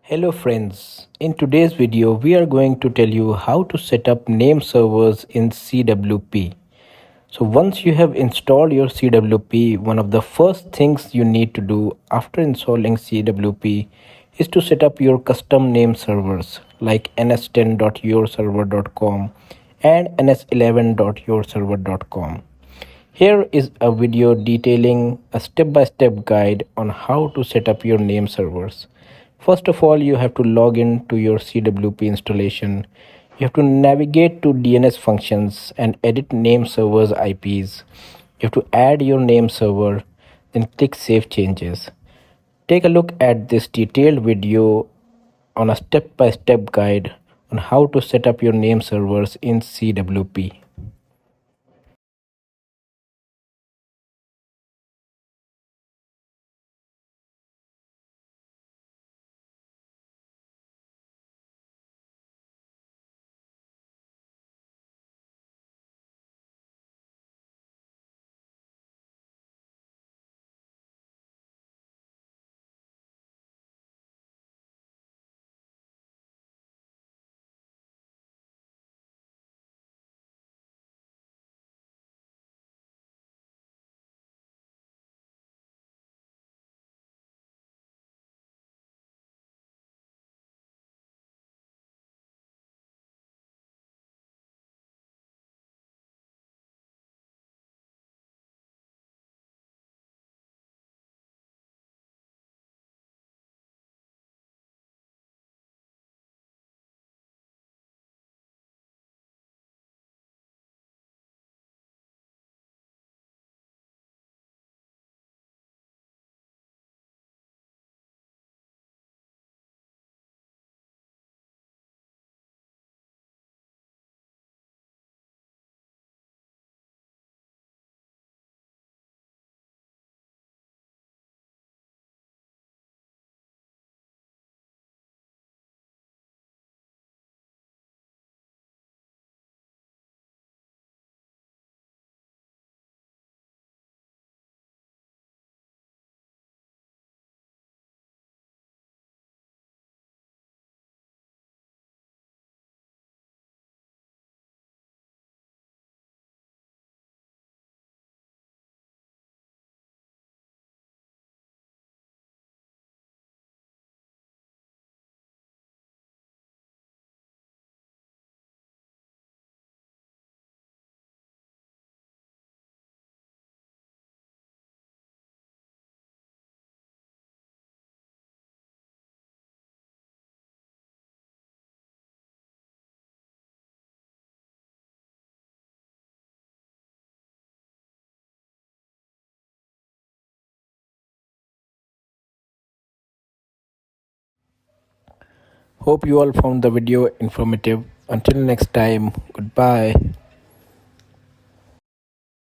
Hello friends, in today's video we are going to tell you how to set up name servers in CWP. So once you have installed your CWP, one of the first things you need to do after installing CWP is to set up your custom name servers like ns10.yourserver.com and ns11.yourserver.com. Here is a video detailing a step-by-step guide on how to set up your name servers. First of all, you have to log in to your CWP installation. You have to navigate to DNS functions and edit name servers IPs. You have to add your name server, then click Save Changes. Take a look at this detailed video on a step-by-step guide on how to set up your name servers in CWP. Hope you all found the video informative. Until next time, goodbye.